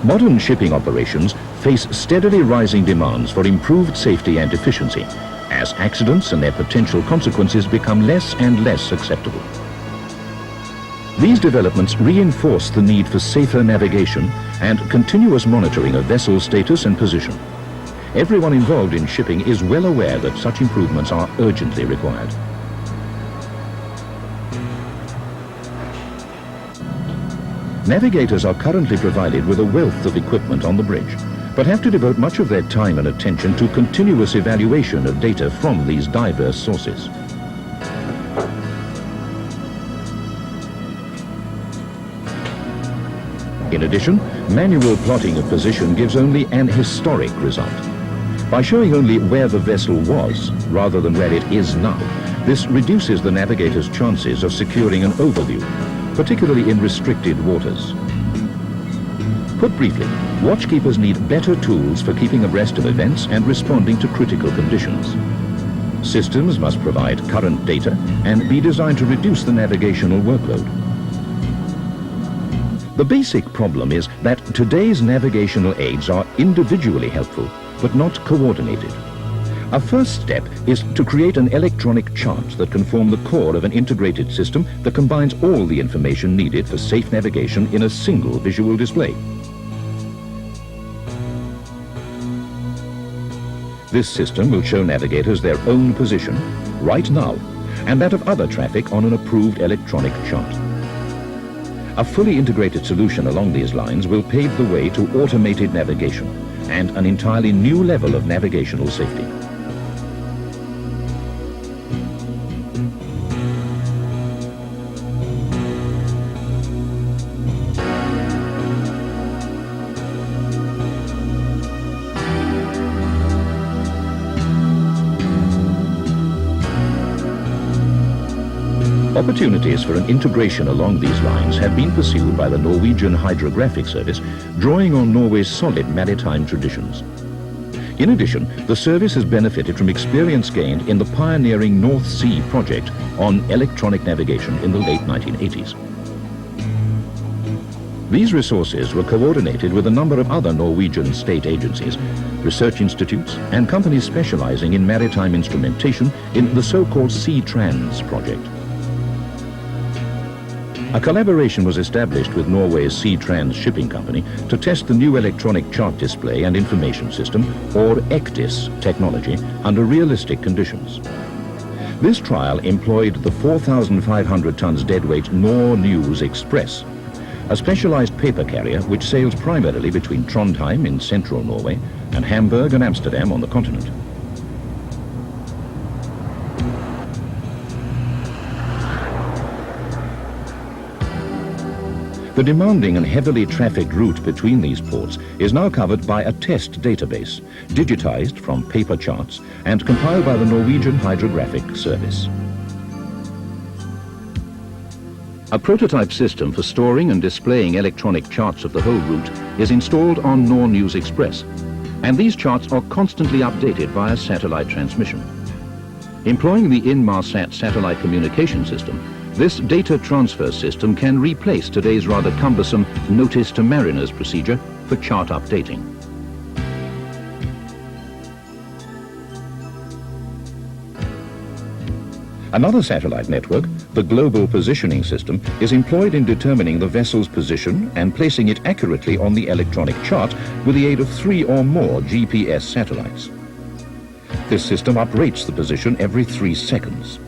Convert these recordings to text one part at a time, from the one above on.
Modern shipping operations face steadily rising demands for improved safety and efficiency, as accidents and their potential consequences become less and less acceptable. These developments reinforce the need for safer navigation and continuous monitoring of vessel status and position. Everyone involved in shipping is well aware that such improvements are urgently required. Navigators are currently provided with a wealth of equipment on the bridge, but have to devote much of their time and attention to continuous evaluation of data from these diverse sources. In addition, manual plotting of position gives only an historic result. By showing only where the vessel was, rather than where it is now, this reduces the navigator's chances of securing an overview, particularly in restricted waters. Put briefly, watchkeepers need better tools for keeping abreast of events and responding to critical conditions. Systems must provide current data and be designed to reduce the navigational workload. The basic problem is that today's navigational aids are individually helpful, but not coordinated. A first step is to create an electronic chart that can form the core of an integrated system that combines all the information needed for safe navigation in a single visual display. This system will show navigators their own position, right now, and that of other traffic on an approved electronic chart. A fully integrated solution along these lines will pave the way to automated navigation and an entirely new level of navigational safety. Opportunities for an integration along these lines have been pursued by the Norwegian Hydrographic Service, drawing on Norway's solid maritime traditions. In addition, the service has benefited from experience gained in the pioneering North Sea project on electronic navigation in the late 1980s. These resources were coordinated with a number of other Norwegian state agencies, research institutes, and companies specializing in maritime instrumentation in the so-called Seatrans project. A collaboration was established with Norway's Seatrans shipping company to test the new electronic chart display and information system, or ECDIS, technology under realistic conditions. This trial employed the 4,500 tons deadweight Nor News Express, a specialized paper carrier which sails primarily between Trondheim in central Norway and Hamburg and Amsterdam on the continent. The demanding and heavily trafficked route between these ports is now covered by a test database, digitized from paper charts and compiled by the Norwegian Hydrographic Service. A prototype system for storing and displaying electronic charts of the whole route is installed on Nor News Express, and these charts are constantly updated via satellite transmission. Employing the Inmarsat satellite communication system, this data transfer system can replace today's rather cumbersome notice to mariners procedure for chart updating. Another satellite network, the Global Positioning System, is employed in determining the vessel's position and placing it accurately on the electronic chart with the aid of 3 or more GPS satellites. This system uprates the position every 3 seconds.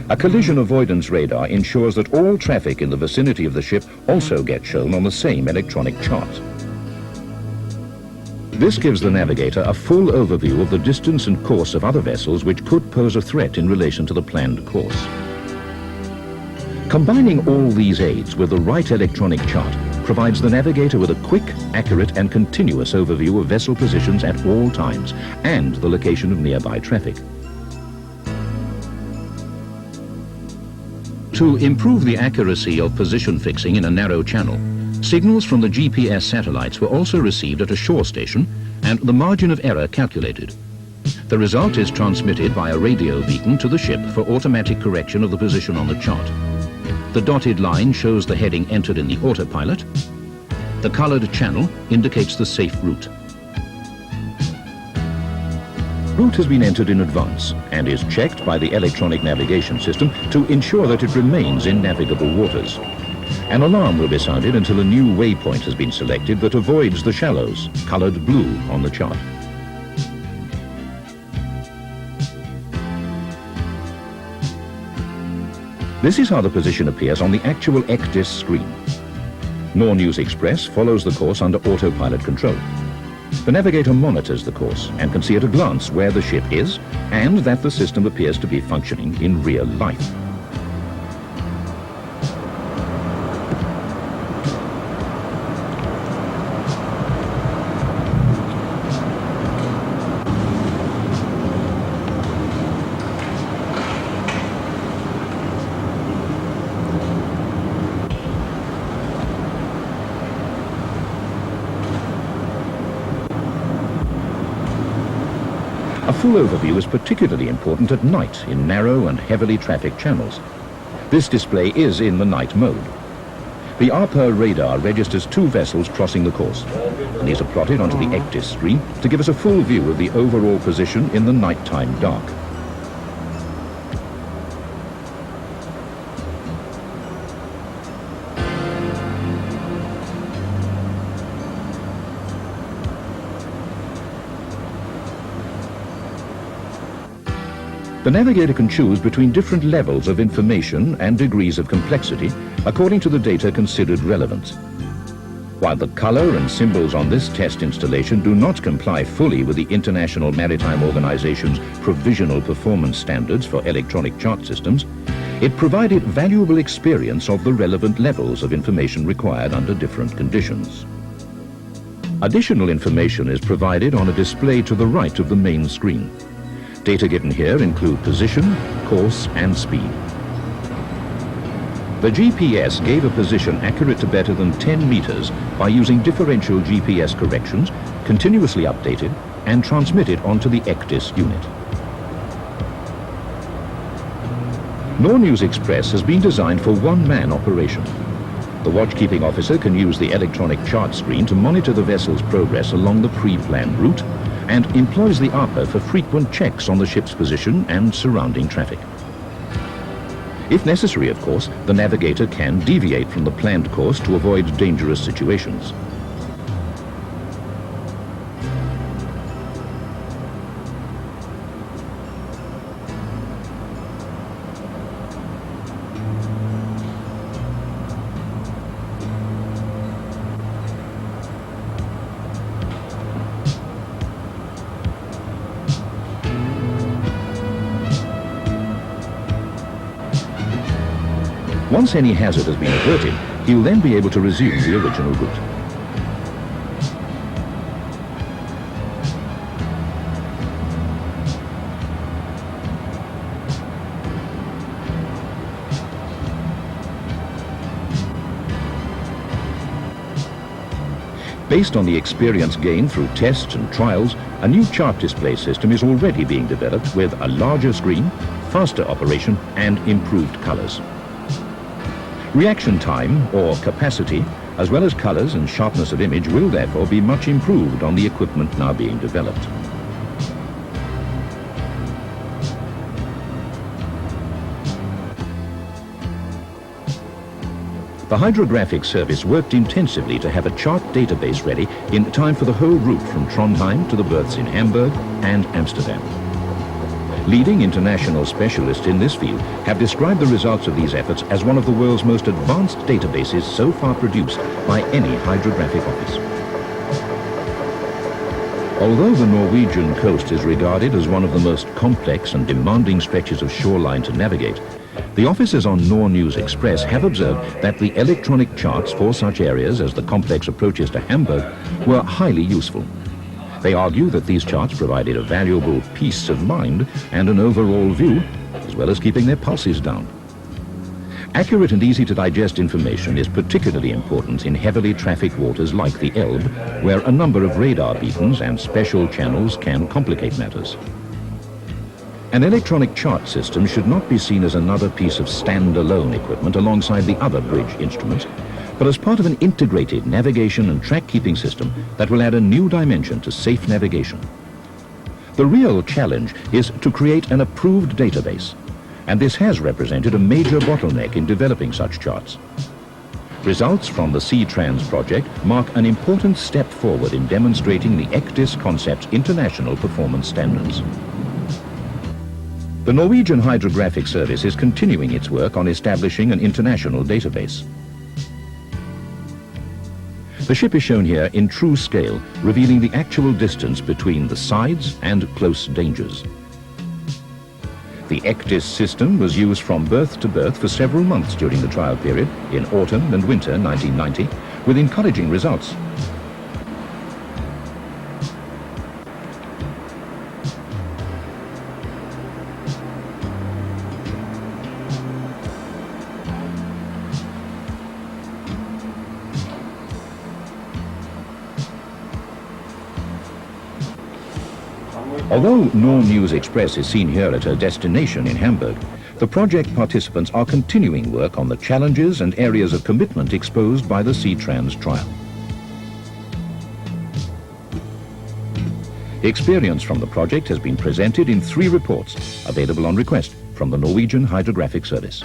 A collision avoidance radar ensures that all traffic in the vicinity of the ship also gets shown on the same electronic chart. This gives the navigator a full overview of the distance and course of other vessels which could pose a threat in relation to the planned course. Combining all these aids with the right electronic chart provides the navigator with a quick, accurate and continuous overview of vessel positions at all times and the location of nearby traffic. To improve the accuracy of position fixing in a narrow channel, signals from the GPS satellites were also received at a shore station and the margin of error calculated. The result is transmitted by a radio beacon to the ship for automatic correction of the position on the chart. The dotted line shows the heading entered in the autopilot. The colored channel indicates the safe route. Route has been entered in advance and is checked by the electronic navigation system to ensure that it remains in navigable waters. An alarm will be sounded until a new waypoint has been selected that avoids the shallows, colored blue on the chart. This is how the position appears on the actual ECDIS screen. Nor News Express follows the course under autopilot control. The navigator monitors the course and can see at a glance where the ship is and that the system appears to be functioning in real life. A full overview is particularly important at night in narrow and heavily trafficked channels. This display is in the night mode. The ARPA radar registers 2 vessels crossing the course, and these are plotted onto the ECDIS screen to give us a full view of the overall position in the nighttime dark. The navigator can choose between different levels of information and degrees of complexity according to the data considered relevant. While the color and symbols on this test installation do not comply fully with the International Maritime Organization's provisional performance standards for electronic chart systems, it provided valuable experience of the relevant levels of information required under different conditions. Additional information is provided on a display to the right of the main screen. Data given here include position, course, and speed. The GPS gave a position accurate to better than 10 meters by using differential GPS corrections, continuously updated and transmitted onto the ECDIS unit. Nor News Express has been designed for one-man operation. The watchkeeping officer can use the electronic chart screen to monitor the vessel's progress along the pre-planned route and employs the ARPA for frequent checks on the ship's position and surrounding traffic. If necessary, of course, the navigator can deviate from the planned course to avoid dangerous situations. Once any hazard has been averted, he'll then be able to resume the original route. Based on the experience gained through tests and trials, a new chart display system is already being developed with a larger screen, faster operation, and improved colors. Reaction time, or capacity, as well as colors and sharpness of image will therefore be much improved on the equipment now being developed. The Hydrographic Service worked intensively to have a chart database ready in time for the whole route from Trondheim to the berths in Hamburg and Amsterdam. Leading international specialists in this field have described the results of these efforts as one of the world's most advanced databases so far produced by any hydrographic office. Although the Norwegian coast is regarded as one of the most complex and demanding stretches of shoreline to navigate, the officers on Nor News Express have observed that the electronic charts for such areas as the complex approaches to Hamburg were highly useful. They argue that these charts provided a valuable peace of mind and an overall view, as well as keeping their pulses down. Accurate and easy to digest information is particularly important in heavily trafficked waters like the Elbe, where a number of radar beacons and special channels can complicate matters. An electronic chart system should not be seen as another piece of standalone equipment alongside the other bridge instruments, but as part of an integrated navigation and track-keeping system that will add a new dimension to safe navigation. The real challenge is to create an approved database, and this has represented a major bottleneck in developing such charts. Results from the Seatrans project mark an important step forward in demonstrating the ECDIS concept's international performance standards. The Norwegian Hydrographic Service is continuing its work on establishing an international database. The ship is shown here in true scale, revealing the actual distance between the sides and close dangers. The ECDIS system was used from berth to berth for several months during the trial period in autumn and winter 1990, with encouraging results. Although Nor News Express is seen here at her destination in Hamburg, the project participants are continuing work on the challenges and areas of commitment exposed by the Seatrans trial. Experience from the project has been presented in 3 reports, available on request from the Norwegian Hydrographic Service.